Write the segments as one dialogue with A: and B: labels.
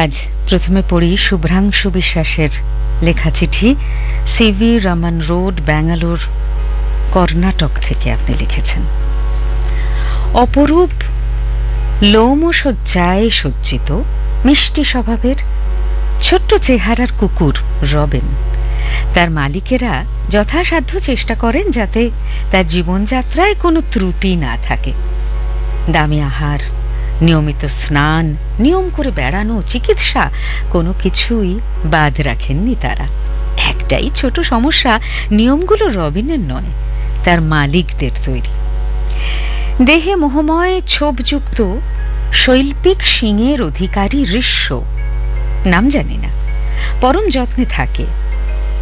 A: আজ প্রথমে পড়ি শুভ্রাংশু বিশ্বাসের লেখা চিঠি। সিভি রমন রোড, ব্যাঙ্গালোর, কর্ণাটক থেকে আপনি লিখেছেন। অপরূপ লোমসজ্জায় সজ্জিত মিষ্টি স্বভাবের ছোট্ট চেহারার কুকুর রবিন, তার মালিকেরা যথাসাধ্য চেষ্টা করেন যাতে তার জীবনযাত্রায় কোনো ত্রুটি না থাকে। দামি আহার, নিয়মিত স্নান, নিয়ম করে বেড়ানো, চিকিৎসা, কোনো কিছুই বাদ রাখেননি তারা। একটাই ছোট সমস্যা, নিয়মগুলো রবিনের নয়, তার মালিকদের তৈরি। দেহে মোহময় ছোপযুক্ত শৈল্পিক শিঙের অধিকারী ঋষ্য, নাম জানি না, পরম যত্নে থাকে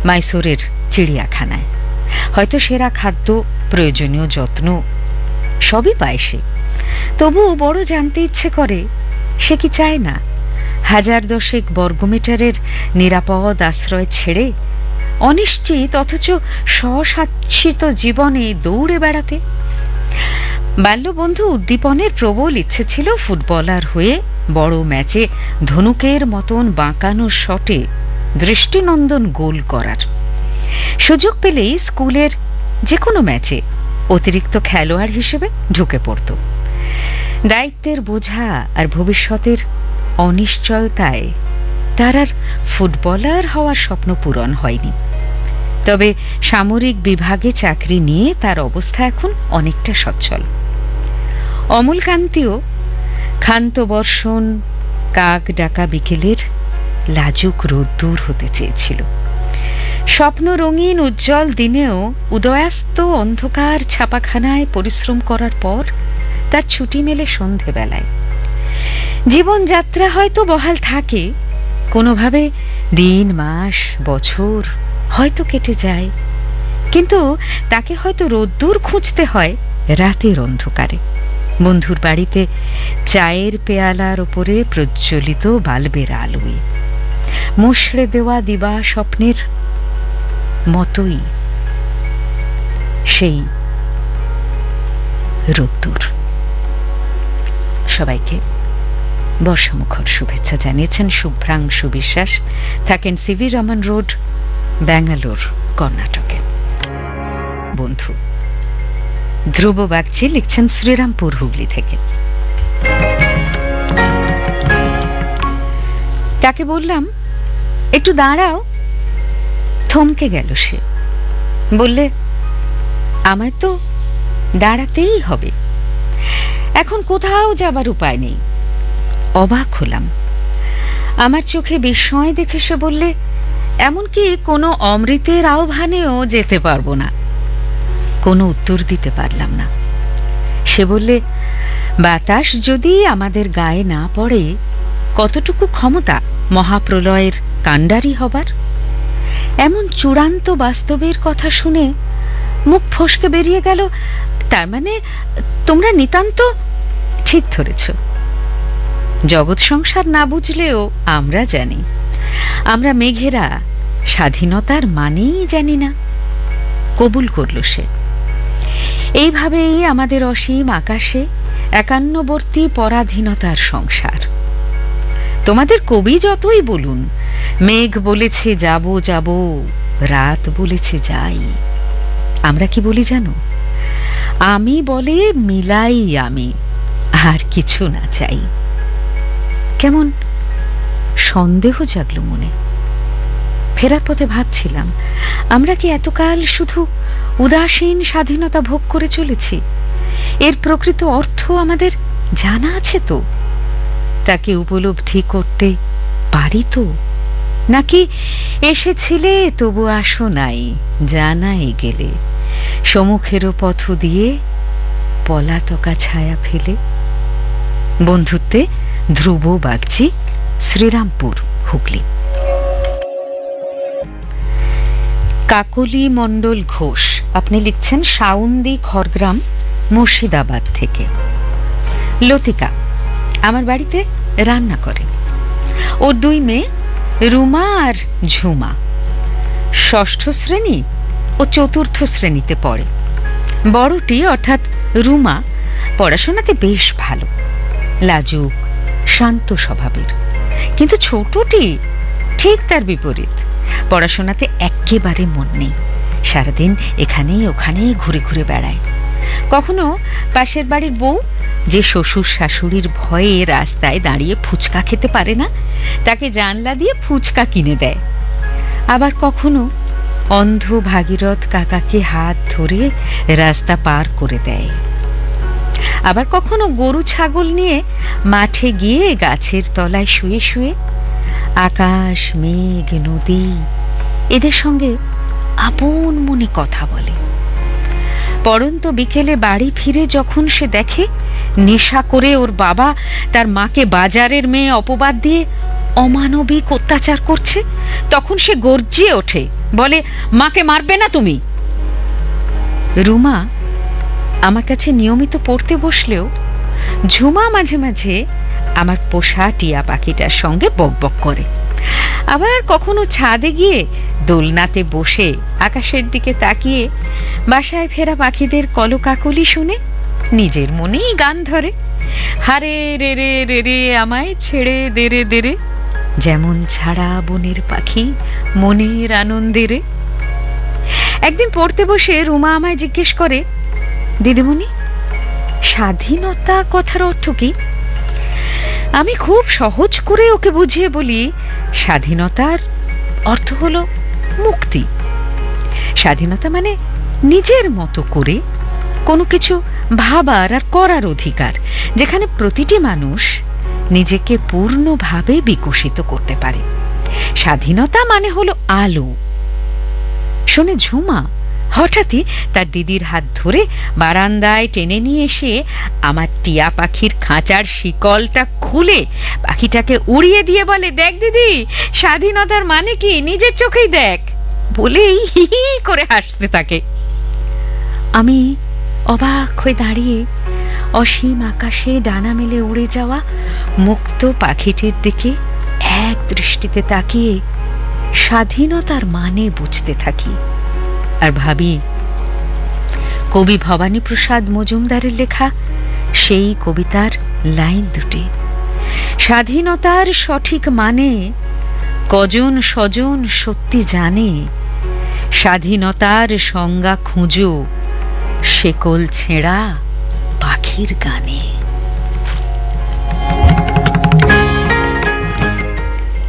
A: মাইসোরের চিড়িয়াখানায়। হয়তো সেরা খাদ্য, প্রয়োজনীয় যত্ন সবই পায় সে। তবুও বড় জানতে ইচ্ছে করে, সে কি চায় না 1000 বর্গমিটারের নিরাপদ আশ্রয় ছেড়ে অনিশ্চিত অথচ স্বশাসিত জীবনে দৌড়ে বেড়াতে? বাল্যবন্ধু উদ্দীপনের প্রবল ইচ্ছে ছিল ফুটবলার হয়ে বড় ম্যাচে ধনুকের মতন বাঁকানো শটে দৃষ্টিনন্দন গোল করার। সুযোগ পেলেই স্কুলের যে কোনো ম্যাচে অতিরিক্ত খেলোয়াড় হিসেবে ঢুকে পড়ত। দায়িত্বের বোঝা আর ভবিষ্যতের অনিশ্চয়তায় তার আর ফুটবলার হওয়ার স্বপ্ন পূরণ হয়নি। তবে সামরিক বিভাগে চাকরি নিয়ে তার অবস্থা এখন অনেকটা সচ্ছল। অমলকান্তিও ক্ষান্ত বর্ষণ, কাক ডাকা বিকেলের লাজুক রোদ্দুর হতে চেয়েছিল। স্বপ্ন রঙিন উজ্জ্বল দিনেও উদয়াস্ত অন্ধকার ছাপাখানায় পরিশ্রম করার পর তার ছুটি মেলে সন্ধেবেলায়। জীবনযাত্রা হয়তো বহাল থাকে, কোনোভাবে দিন, মাস, বছর হয়তো কেটে যায়, কিন্তু তাকে হয়তো রোদ্দুর খুঁজতে হয় রাতের অন্ধকারে, বন্ধুর বাড়িতে চায়ের পেয়ালার ওপরে প্রজ্বলিত বাল্বের আলোয়, মুষড়ে দেওয়া দিবা স্বপ্নের মতোই সেই রোদ্দুর। সবাইকে বর্ষামুখর শুভেচ্ছা জানিয়েছেন শুভ্রাংশু বিশ্বাস, থাকেন সিভি রমন রোড, ব্যাঙ্গালোর, কর্ণাটকে। বন্ধু ধ্রুব বাগচি লিখছেন শ্রীরামপুর, হুগলি থেকে। তাকে বললাম, একটু দাঁড়াও। থমকে গেল সে, বললে, আমায় তো দাঁড়াতেই হবে, এখন কোথাও যাবার উপায় নেই। অবাক হলাম। আমার চোখে বিস্ময় দেখে সে বললে, এমনকি কোনো অমৃতের আহ্বানেও যেতে পারবো না। কোনো উত্তর দিতে পারলাম না। সে বললে, বাতাস যদি আমাদের গায়ে না পড়ে, কতটুকু ক্ষমতা মহাপ্রলয়ের কাণ্ডারি হবার? এমন চূড়ান্ত বাস্তবের কথা শুনে মুখ ফসকে বেরিয়ে গেল, তার মানে তোমরা নিতান্ত ঠিক ধরেছ। জগৎ সংসার না বুঝলেও আমরা জানি, আমরা মেঘেরা স্বাধীনতার মানেই জানি না। কবুল করল সে। এইভাবেই আমাদের অসীম আকাশে একান্নবর্তী পরাধীনতার সংসার। তোমাদের কবি যতই বলুন, মেঘ বলেছে যাব যাব, রাত বলেছে যাই, আমরা কি বলি জানো? আমি বলে মিলাই আমি, আর কিছু না চাই। কেমন সন্দেহ জাগলো মনে। ফেরার পথে ভাবছিলাম, আমরা কি এতকাল শুধু উদাসীন স্বাধীনতা ভোগ করে চলেছি? এর প্রকৃত অর্থ আমাদের জানা আছে তো? তাকে উপলব্ধি করতে পারি তো? নাকি এসেছিলে তবু আসো নাই, জানাই গেলে সম্মুখেরও পথ দিয়ে পলাতকা ছায়া ফেলে? বন্ধুত্বে ধ্রুব বাগচি, শ্রীরামপুর, হুগলি। কাকলি মণ্ডল ঘোষ আপনি লিখছেন সাউন্দি, খড়গ্রাম, মুর্শিদাবাদ থেকে। লতিকা আমার বাড়িতে রান্না করে। ওর 2 মেয়ে, রুমা আর ঝুমা। 6ষ্ঠ শ্রেণী ও 4র্থ শ্রেণীতে পড়ে। বড়টি অর্থাৎ রুমা পড়াশোনাতে বেশ ভালো, লাজুক, শান্ত স্বভাবের। কিন্তু ছোটটি ঠিক তার বিপরীত। পড়াশোনাতে একেবারে মন নেই, সারাদিন এখানেই ওখানেই ঘুরে ঘুরে বেড়ায়। কখনো পাশের বাড়ির বউ, যে শ্বশুর শাশুড়ির ভয়ে রাস্তায় দাঁড়িয়ে ফুচকা খেতে পারে না, তাকে জানলা দিয়ে ফুচকা কিনে দেয়। আবার কখনো অন্ধ ভাগীরথ কাকাকে হাত ধরে রাস্তা পার করে দেয়। আবার কখনো গরু ছাগল নিয়ে মাঠে গিয়ে গাছের তলায় শুয়ে শুয়ে আকাশ, মেঘ, নদী এদের সঙ্গে আপন মনে কথা বলে। পড়ন্ত বিকেলে বাড়ি ফিরে যখন সে দেখে নেশা করে ওর বাবা তার মাকে বাজারের মেয়ে অপবাদ দিয়ে অমানবিক অত্যাচার করছে, তখন সে গর্জিয়ে ওঠে, বলে, মাকে মারবে না তুমি। রুমা আমার কাছে নিয়মিত পড়তে বসলেও ঝুমা মাঝে মাঝে আমার পোষা টিয়া পাখিটার সঙ্গে বকবক করে। আবার কখনো ছাদে গিয়ে দোলনাতে বসে আকাশের দিকে তাকিয়ে বাসায় ফেরা পাখিদের কলকাকলি শুনে নিজের মনেই গান ধরে, হারে রে রে রে রে আমায় ছেড়ে দেরে দেরে, যেমন ছাড়া বনের পাখি মনের আনন্দে রে। একদিন পড়তে বসে রুমা আমায় জিজ্ঞেস করে, দিদিমণি, স্বাধীনতা কথার অর্থ কি? আমি খুব সহজ করে ওকে বুঝিয়ে বলি, স্বাধীনতার অর্থ হলো মুক্তি। স্বাধীনতা মানে নিজের মতো করে কোনো কিছু ভাবার আর করার অধিকার, যেখানে প্রতিটি মানুষ নিজেকে পূর্ণভাবে বিকশিত করতে পারে। স্বাধীনতা মানে হলো আলো। শুনে ঝুমা হঠাৎই তার দিদির হাত ধরে বারান্দায় টেনে নিয়ে এসে আমার টিয়া পাখির খাঁচার শিকলটা খুলে পাখিটাকে উড়িয়ে দিয়ে বলে, দেখ দিদি, স্বাধীনতার মানে কি নিজের চোখেই দেখ, বলেই হি হি করে হাসতে থাকে। আমি অবাক হয়ে দাঁড়িয়ে অসীম আকাশে ডানা মেলে উড়ে যাওয়া মুক্ত পাখিটির দিকে এক দৃষ্টিতে তাকিয়ে স্বাধীনতার মানে বুঝতে থাকি। আর ভাবি, কবি ভবানীপ্রসাদ মজুমদারের লেখা সেই কবিতার লাইন দুটি, স্বাধীনতার সঠিক মানে কজন স্বজন সত্যি জানে, স্বাধীনতার সংজ্ঞা খুঁজো শেকল ছেঁড়া পাখির গানে।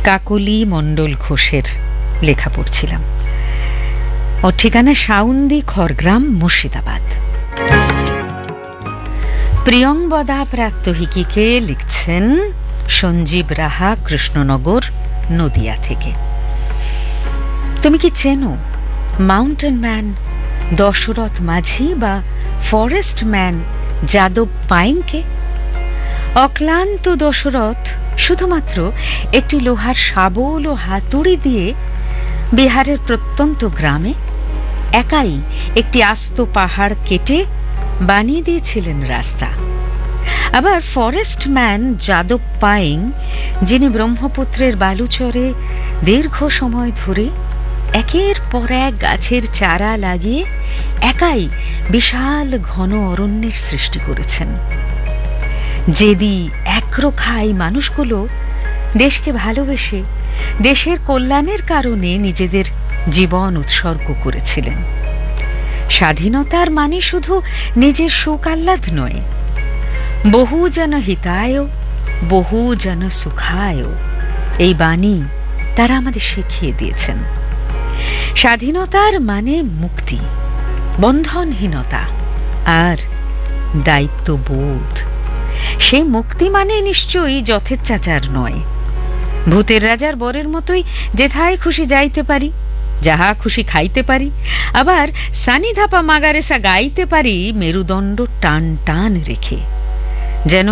A: কাকলি মণ্ডল ঘোষের লেখা পড়ছিলাম। ওর ঠিকানা সাউন্দি, খড়গ্রাম, মুর্শিদাবাদ। প্রিয়ংবদা প্রাত্যহিকীকে লিখছেন সঞ্জীব রাহা, কৃষ্ণনগর, নদিয়া থেকে। তুমি কি চেনো মাউন্টেন ম্যান দশরথ মাঝি বা ফরেস্ট ম্যান যাদব পায়েংকে? অক্লান্ত দশরথ শুধুমাত্র একটি লোহার শাবল ও হাতুড়ি দিয়ে বিহারের প্রত্যন্ত গ্রামে একাই একটি আস্ত পাহাড় কেটে বানিয়ে দিয়েছিলেন রাস্তা। আবার ফরেস্ট ম্যান যাদব পায়েং, যিনি ব্রহ্মপুত্রের বালুচরে দীর্ঘ সময় ধরে একের পর এক গাছের চারা লাগিয়ে একাই বিশাল ঘন অরণ্যের সৃষ্টি করেছেন। যেদি একরোখাই মানুষগুলো দেশকে ভালোবেসে দেশের কল্যাণের কারণে নিজেদের জীবন উৎসর্গ করেছিলেন। স্বাধীনতার মানে শুধু নিজের সুখ আহ্লাদ নয়, বহুজন হিতায় বহুজন সুখায়, এই বাণী তারা আমাদের শিখিয়ে দিয়েছেন। স্বাধীনতার মানে মুক্তি, বন্ধনহীনতা আর দায়িত্ববোধ। সেই মুক্তি মানে নিশ্চয়ই যথেচ্ছাচার নয়, ভূতের রাজার বরের মতোই যেথায় খুশি যাইতে পারি, যাহা খুশি খাইতে পারি, আবার সানি ধাপা মাগারেসা গাইতে পারি মেরুদণ্ড টান টান রেখে, যেন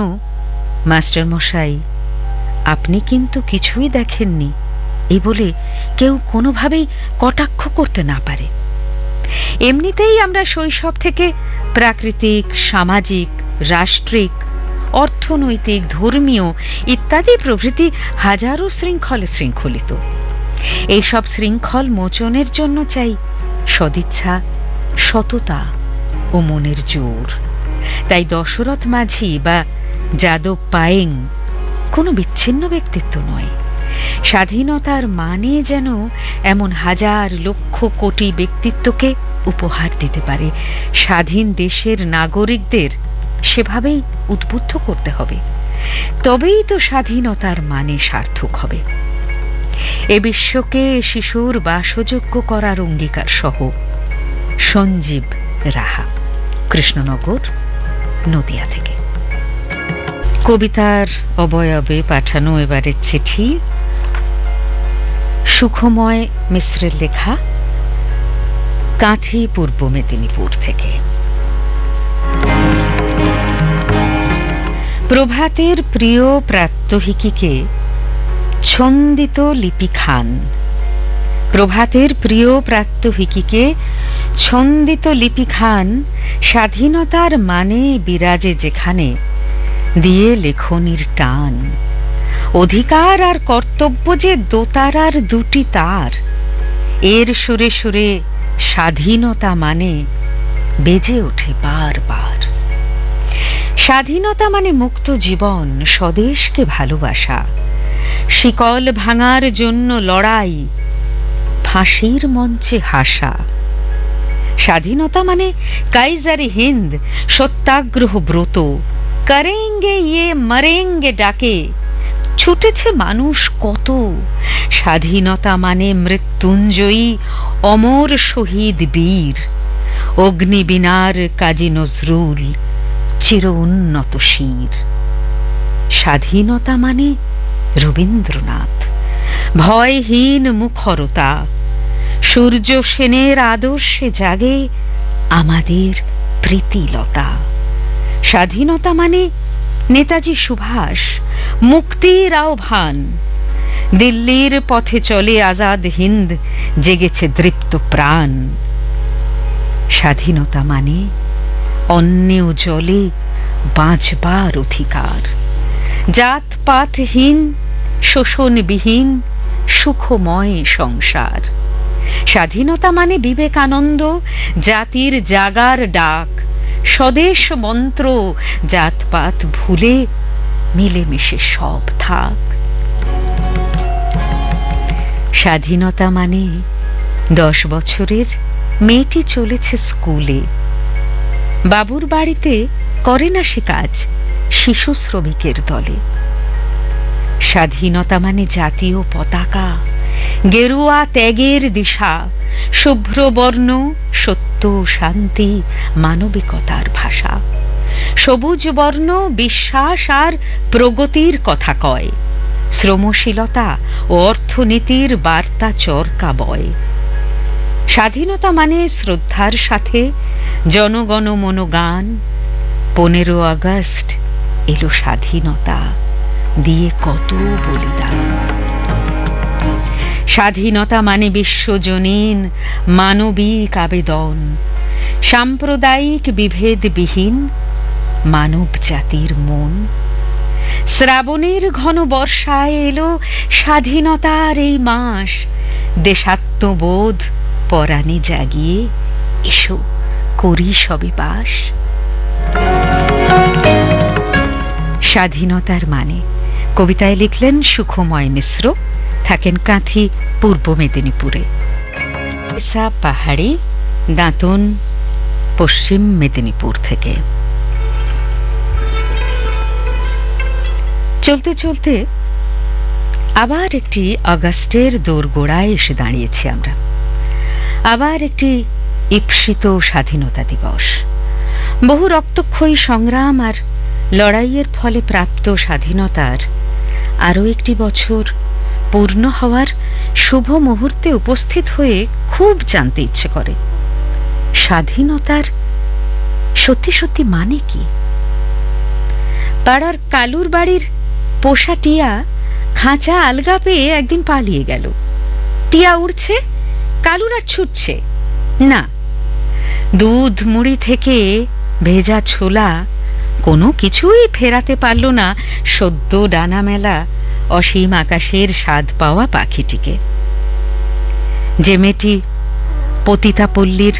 A: মাস্টার মশাই আপনি কিন্তু কিছুই দেখেননি এই বলে কেউ কোনোভাবেই কটাক্ষ করতে না পারে। এমনিতেই আমরা শৈশব থেকে প্রাকৃতিক, সামাজিক, রাষ্ট্রিক, অর্থনৈতিক, ধর্মীয় ইত্যাদি প্রভৃতি হাজারো শৃঙ্খলে শৃঙ্খলিত। এইসব শৃঙ্খল মোচনের জন্য চাই সদিচ্ছা, সততা ও মনের জোর। তাই দশরথ মাঝি বা যাদব পায়েং কোনো বিচ্ছিন্ন ব্যক্তিত্ব নয়। স্বাধীনতার মানে যেন এমন হাজার লক্ষ কোটি ব্যক্তিত্বকে উপহার দিতে পারে। স্বাধীন দেশের নাগরিকদের সেভাবেই উদ্বুদ্ধ করতে হবে, তবেই তো স্বাধীনতার মানে সার্থক হবে। এ বিশ্বকে শিশুর বাসযোগ্য করার অঙ্গীকার সহ সঞ্জীব রাহা, কৃষ্ণনগর, নদিয়া থেকে। কবিতার অবয়বে পাঠানো এবারের চিঠি সুখময় মিশ্রের লেখা, কাঁথি, পূর্ব মেদিনীপুর থেকে। প্রভাতের প্রিয় প্রাত্যহিকীকে ছন্দিত লিপি খান। প্রভাতের প্রিয় প্রাত্যহিকীকে ছন্দিত লিপি খান, স্বাধীনতার মানে বিরাজে যেখানে, দিয়ে লেখনির টান। অধিকার আর কর্তব্য যে দোতারার দুটি তার, এর সুরে সুরে স্বাধীনতা মানে বেজে ওঠে বারবার। স্বাধীনতা মানে মুক্ত জীবন, স্বদেশকে ভালোবাসা, শিকল ভাঙার জন্য লড়াই, ফাঁসির মঞ্চে হাসা। স্বাধীনতা মানে কাইজারে হিন্দ, সত্যাগ্রহ ব্রত, করেঙ্গে ইয়ে মরেঙ্গে ডাকে, ছুটেছে মানুষ কত। স্বাধীনতা মানে মৃত্যুঞ্জয়ী অমর শহীদ বীর, অগ্নিবীণার কাজী নজরুল, চির উন্নত শির। স্বাধীনতা মানে রবীন্দ্রনাথ, ভয়হীন মুখরতা, সূর্য সেনের আদর্শে জাগে আমাদের প্রীতিলতা। স্বাধীনতা মানে নেতাজি সুভাষ, মুক্তির আহ্বান, দিল্লির পথে চলে আজাদ হিন্দ, জেগেছে দৃপ্ত প্রাণ। স্বাধীনতা মানে অন্নেও জলে বাঁচবার অধিকার, জাতপাতহীন শোষণবিহীন সুখময় সংসার। স্বাধীনতা মানে বিবেকানন্দ, জাতির জাগার ডাক, স্বদেশ মন্ত্র, জাতপাত ভুলে মিলেমিশে সব থাক। স্বাধীনতা মানে 10 বছরের মেয়েটি চলেছে স্কুলে, বাবুর বাড়িতে করে না সে কাজ শিশু শ্রমিকের দলে। স্বাধীনতা মানে জাতীয় পতাকা, গেরুয়া ত্যাগের দিশা, শুভ্র বর্ণ সত্য শান্তি মানবিকতার ভাষা। সবুজ বর্ণ বিশ্বাস আর প্রগতির কথা কয়, শ্রমশীলতা ও অর্থনীতির বার্তা চরকা বয়। স্বাধীনতা মানে শ্রদ্ধার সাথে জনগণ মন গান, 15 আগস্ট এলো স্বাধীনতা, দিয়ে কত বলিদান। স্বাধীনতা মানে বিশ্বজনীন মানবিক আবেদন, সাম্প্রদায়িক বিভেদবিহীন মানব জাতির মন। শ্রাবণের ঘন বর্ষায় এলো স্বাধীনতার এই মাস, দেশাত্মবোধ পরাণে জাগিয়ে এসো করি সবে বাস। স্বাধীনতার মানে কবিতায় লিখলেন সুখময় মিশ্র, থাকেন কাঁথি, পূর্ব মেদিনীপুরে। পাহাড়ি, দাঁতন, পশ্চিম মেদিনীপুর থেকে। চলতে চলতে আবার একটি আগস্টের দোরগোড়ায় এসে দাঁড়িয়েছি আমরা। আবার একটি ঈপ্সিত স্বাধীনতা দিবস। বহু রক্তক্ষয়ী সংগ্রাম আর লড়াইয়ের ফলে প্রাপ্ত স্বাধীনতার আরও একটি বছর পূর্ণ হওয়ার শুভ মুহূর্তে উপস্থিত হয়ে খুব জানতে ইচ্ছে করে, স্বাধীনতার সত্যি সত্যি মানে কি? পাড়ার কালুর বাড়ির পোষা টিয়া খাঁচা আলগা পেয়ে একদিন পালিয়ে গেল। টিয়া উড়ছে, কালুর আর ছুটছে না। দুধ মুড়ি থেকে ভেজা ছোলা কোনো কিছুই ফেরাতে পারল না সদ্য ডানা মেলা অসীম আকাশের স্বাদ পাওয়া পাখিটিকে। যে মেয়েটি পতিতাপল্লীর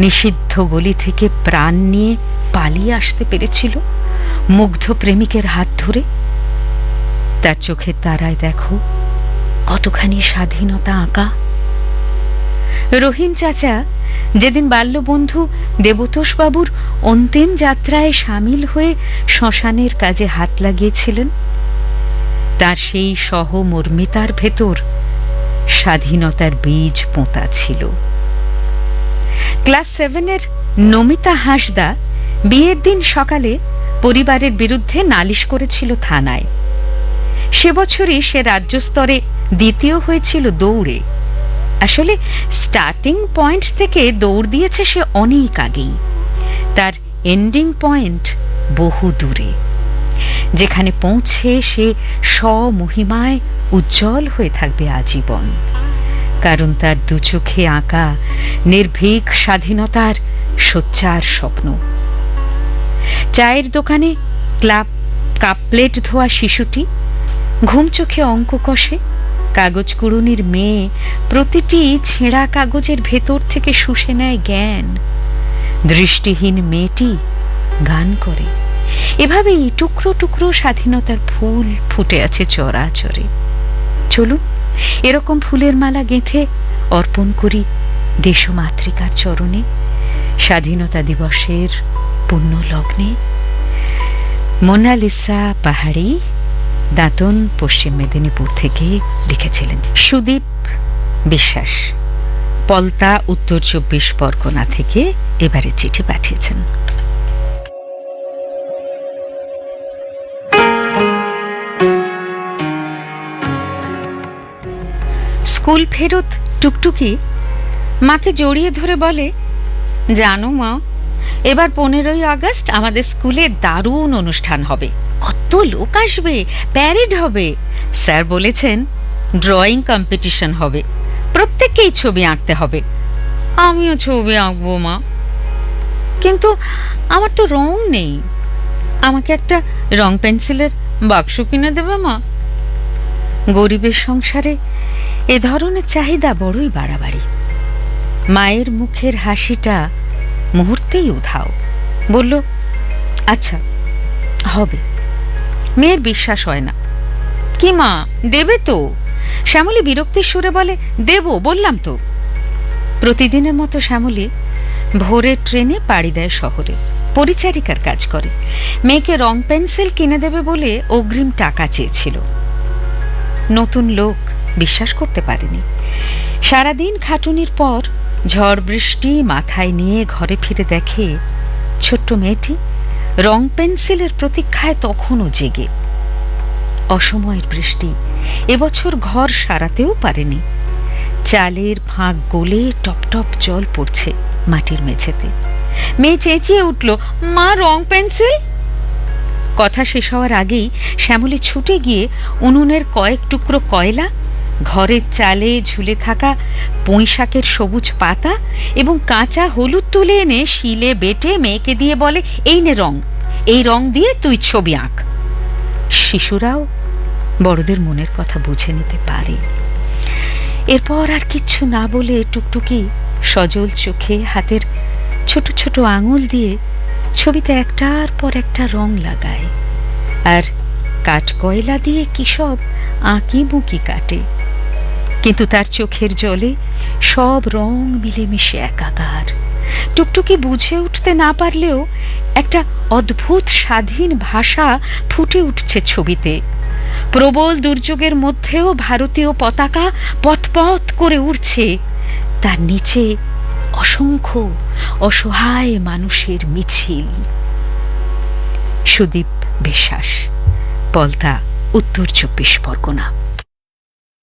A: নিষিদ্ধ গলি থেকে প্রাণ নিয়ে পালিয়ে আসতে পেরেছিল মুগ্ধ প্রেমিকের হাত ধরে, তার চোখের তারায় দেখো কতখানি স্বাধীনতা আঁকা। রহিম চাচা যেদিন বাল্যবন্ধু দেবতোষবাবুর অন্তিম যাত্রায় সামিল হয়ে শ্মশানের কাজে হাত লাগিয়েছিলেন, তার সেই সহমর্মিতার ভেতর স্বাধীনতার বীজ পোঁতা ছিল। ক্লাস 7-এর নমিতা হাঁসদা বিয়ের দিন সকালে পরিবারের বিরুদ্ধে নালিশ করেছিল থানায়। সে বছরই সে রাজ্য স্তরে দ্বিতীয় হয়েছিল দৌড়ে। আসলে স্টার্টিং পয়েন্ট থেকে দৌড় দিয়েছে সে অনেক আগেই, তার এন্ডিং পয়েন্ট বহু দূরে, যেখানে পৌঁছে সে স্বমহিমায় উজ্জ্বল হয়ে থাকবে আজীবন। কারণ তার দুচোখে আঁকা নির্ভীক স্বাধীনতার সোচ্চার স্বপ্ন। চায়ের দোকানে কাপ প্লেট ধোয়া শিশুটি ঘুম চোখে অঙ্ক কষে, কাগজ কুড়ুনির মেয়ে প্রতিটি ছেঁড়া কাগজের ভেতর থেকে শুষে নেয় জ্ঞান। দৃষ্টিহীন মেয়েটি গান করে। এভাবেই টুকরো টুকরো স্বাধীনতার ফুল ফুটে আছে চরাচরে। চলুন এরকম ফুলের মালা গেঁথে অর্পণ করি দেশমাতৃকার চরণে স্বাধীনতা দিবসের পুণ্য লগ্নে। মোনালিসা পাহাড়ি, দাঁতন, পশ্চিম মেদিনীপুর থেকে লিখেছিলেন। সুদীপ বিশ্বাস পলতা, উত্তর 24 পরগনা থেকে এবারে চিঠি পাঠিয়েছেন। স্কুল ফেরত টুকটুকি মাকে জড়িয়ে ধরে বলে, জানো মা, এবার 15ই আগস্ট আমাদের স্কুলে দারুণ অনুষ্ঠান হবে, কত লোক আসবে, প্যারেড হবে, স্যার বলেছেন ড্রয়িং কম্পিটিশন হবে, প্রত্যেককেই ছবি আঁকতে হবে। আমিও ছবি আঁকবো মা, কিন্তু আমার তো রং নেই, আমাকে একটা রং পেন্সিলের বাক্স কিনে দেবে মা? গরিবের সংসারে এ ধরনের চাহিদা বড়ই বাড়াবাড়ি। মায়ের মুখের হাসিটা মুহূর্তেই উধাও। বলল, আচ্ছা হবে। মেয়ের বিশ্বাস হয় না। কি মা, দেবে তো? শ্যামলী বিরক্তির সুরে বলে, দেব, বললাম তো। প্রতিদিনের মতো শ্যামলী ভোরের ট্রেনে পাড়ি দেয় শহরে, পরিচারিকার কাজ করে। মেয়েকে রং পেন্সিল কিনে দেবে বলে অগ্রিম টাকা চেয়েছিল। নতুন লোক, বিশ্বাস করতে পারেনি। সারাদিন খাটুনির পর ঝড় বৃষ্টি মাথায় নিয়ে ঘরে ফিরে দেখে ছোট্ট মেয়েটি রং পেন্সিলের প্রতীক্ষায় তখনও জেগে। অসময়ের বৃষ্টি এবছর ঘর সারাতেও পারেনি। চালের ফাঁক গলে টপ টপ জল পড়ছে মাটির মেঝেতে। মেয়ে চেঁচিয়ে উঠল, মা, রং পেন্সিল। কথা শেষ হওয়ার আগেই শ্যামলী ছুটে গিয়ে উনুনের কয়েক টুকরো কয়লা, ঘরের চালে ঝুলে থাকা পুঁইশাকের সবুজ পাতা এবং কাঁচা হলুদ তুলে এনে শিলে বেটে মেয়েকে দিয়ে বলে, এই নে রং, এই রং দিয়ে তুই ছবি আঁক। শিশুরাও বড়দের মনের কথা বুঝে নিতে পারে। এরপর আর কিচ্ছু না বলে টুকটুকি সজল চোখে হাতের ছোট ছোট আঙুল দিয়ে ছবিতে একটার পর একটা রং লাগায়, আর কাঠকয়লা দিয়ে কি সব আঁকি বুকি কাটে। কিন্তু তার চোখের জলে সব রং মিলেমিশে একাকার। টুকটুকি বুঝে উঠতে না পারলেও একটা অদ্ভুত স্বাধীন ভাষা ফুটে উঠছে ছবিতে। প্রবল দুর্যোগের মধ্যেও ভারতীয় পতাকা পথ করে উড়ছে, তার নিচে অসংখ্য অসহায় মানুষের মিছিল। সুদীপ বিশ্বাস, পলতা, উত্তর 24 পরগনা।